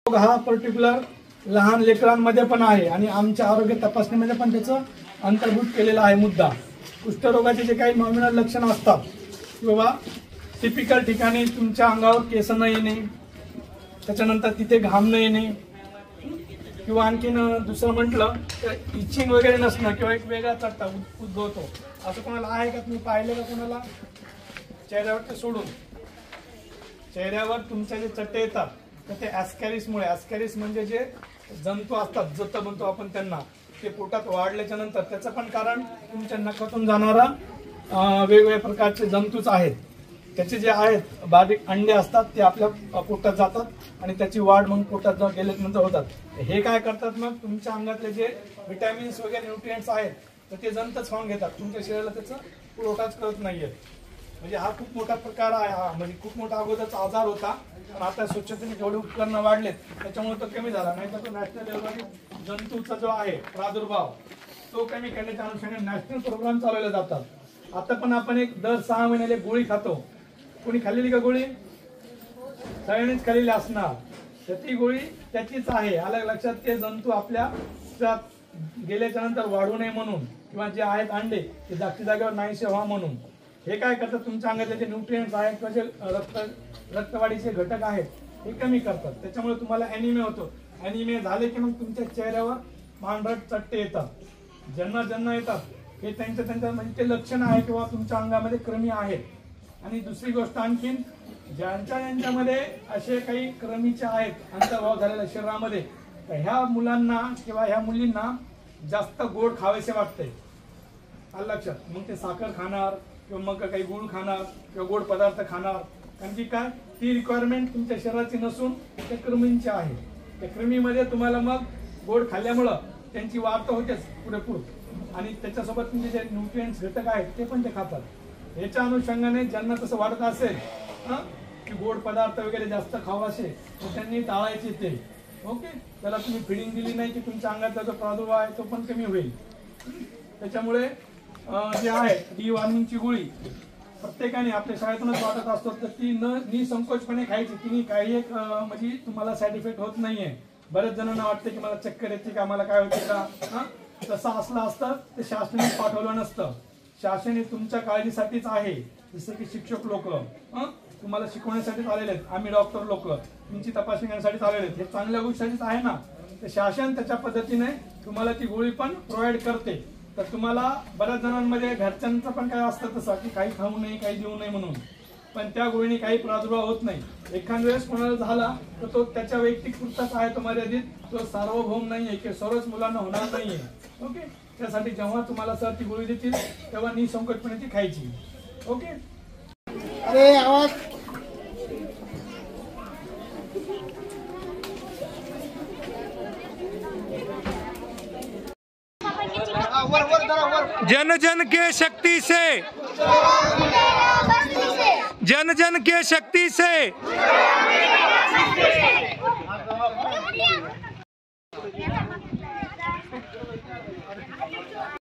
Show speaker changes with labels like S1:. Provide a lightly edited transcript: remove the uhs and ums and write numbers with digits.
S1: हा पर्टिक्युलर लहान लेकरांमध्ये पण आहे आणि आमच्या आरोग्य तपासणीमध्ये पण त्याचं अंतर्भूत केलेलं आहे मुद्दा. कुष्ठरोगाचे जे काही नॉमिनल लक्षणं असतात किंवा टिपिकल ठिकाणी तुमच्या अंगावर केस न येणे, त्याच्यानंतर तिथे घाम न येणे, किंवा आणखीन दुसरं म्हटलं तर इचिंग वगैरे नसणं किंवा एक वेगळा चट्टा उद्भवतो, असं कोणाला आहे का? तुम्ही पाहिलं का कोणाला? चेहऱ्यावर सोडून चेहऱ्यावर तुमच्या जे चट्टे येतात तर ते ॲस्कॅरिसमुळे, ॲस्कॅरिस म्हणजे जे जंतू असतात, जत म्हणतो आपण त्यांना, ते पोटात वाढल्याच्या नंतर त्याचं पण कारण तुमच्या नखातून जाणारा वेगवेगळ्या प्रकारचे जंतूच आहेत. त्याचे जे आहेत बारीक अंडे असतात ते आपल्या पोटात जातात आणि त्याची वाढ मग पोटात गेल्यानंतर होतात. हे काय करतात, मग तुमच्या अंगातले जे व्हिटॅमिन्स वगैरे न्यूट्रिएंट्स आहेत तर ते जंतच खाऊन घेतात, तुमच्या शरीराला त्याचा पुरवठाच करत नाहीये. म्हणजे हा खूप मोठा प्रकार आहे. हा म्हणजे खूप मोठा अगोदरचा आजार होता, पण आता स्वच्छतेने जेवढे उपकरणं वाढलेत त्याच्यामुळे तो कमी झाला. नाही तर तो नॅशनल लेवलवर जंतूचा जो आहे प्रादुर्भाव तो कमी करण्याच्या अनुषंगाने नॅशनल प्रोग्राम चालवले जातात. आता पण आपण एक दर 6 महिन्याला गोळी खातो. कोणी खाल्लेली का गोळी? सगळ्यांनीच खाल्लेली असणार. तर ती गोळी त्याचीच आहे. अलग लक्षात, ते जंतू आपल्या गेल्याच्या नंतर वाढू नये म्हणून, किंवा जे आहेत अंडे ते जागच्या जागेवर नाहीसे व्हा म्हणून. हे काय करतात, तुमच्या अंगातले जे न्यूट्रिएंट्स आहेत किंवा जे रक्तवाढीचे घटक आहेत हे कमी करतात. त्याच्यामुळे तुम्हाला ॲनिमिया होतो. ॲनिमिया झाले की मग तुमच्या चेहऱ्यावर पांढरट चट्टे येतात, ज्यांना येतात हे त्यांच्या म्हणजे ते लक्षण आहे किंवा तुमच्या अंगामध्ये कृमी आहेत. आणि दुसरी गोष्ट आणखीन, ज्यांच्यामध्ये असे काही कृमीचे आहेत अंतर्भाव झालेल्या शरीरामध्ये, तर ह्या मुलांना किंवा ह्या मुलींना जास्त गोड खावेसे वाटते. आलं लक्षात? मग ते साखर खाणार किंवा मग काही गुळ खाणार किंवा गोड पदार्थ खाणार. कारण की काय, ती रिक्वायरमेंट तुमच्या शरीराची नसून त्या कृमींची आहे. त्या कृमीमध्ये तुम्हाला मग गोड खाल्ल्यामुळं त्यांची वाढ तर होतेच पुरेपूर, आणि त्याच्यासोबत तुमचे जे न्यूट्रिएंट्स घटक आहेत ते पण ते खातात. याच्या अनुषंगाने ज्यांना तसं वाटत असेल की गोड पदार्थ वगैरे जास्त खावं असे, तर त्यांनी टाळायचे ते. ओके, त्याला तुम्ही फिडिंग दिली नाही की तुमच्या अंगातला जो प्रादुर्भाव आहे तो पण कमी होईल. त्याच्यामुळे जे आहे डिवॉर्मिंगची गोळी प्रत्येकाने आपल्या शाळेतूनच वाटत असतो, तर ती निसंकोचपणे खायची. तिने काही एक म्हणजे तुम्हाला साईड इफेक्ट होत नाहीये. बऱ्याच जणांना वाटते की मला चक्कर येते का, मला काय होते का. तसं असलं असतं ते शासनाने पाठवलं नसतं. शासन हे तुमच्या काळजीसाठीच आहे. जसं की शिक्षक लोक तुम्हाला शिकवण्यासाठीच आलेले आहेत, आम्ही डॉक्टर लोक तुमची तपासणी करण्यासाठीच आलेले आहेत. हे चांगल्या गोष्टीसाठीच आहे ना. तर शासन त्याच्या पद्धतीने तुम्हाला ती गोळी पण प्रोव्हाइड करते. तर तुम्हाला बऱ्याच जणांमध्ये घरच्यांचं पण काय असतं तसं की काही खाऊ नये, काही देऊ नये म्हणून, पण त्या गोळीने काही प्रादुर्भाव होत नाही. एखाद्या वेळेस कोणाला झाला तर तो त्याच्या वैयक्तिक पुरताच आहे, तो मर्यादित, तो सार्वभौम नाहीये की सर्वच मुलांना होणार नाहीये. ओके, त्यासाठी जेव्हा तुम्हाला सर ती गोळी देतील तेव्हा निसंकोचपणे ती खायची. ओके.
S2: अरे आवाज.
S3: जन जन के शक्ति से, जन जन के शक्ति से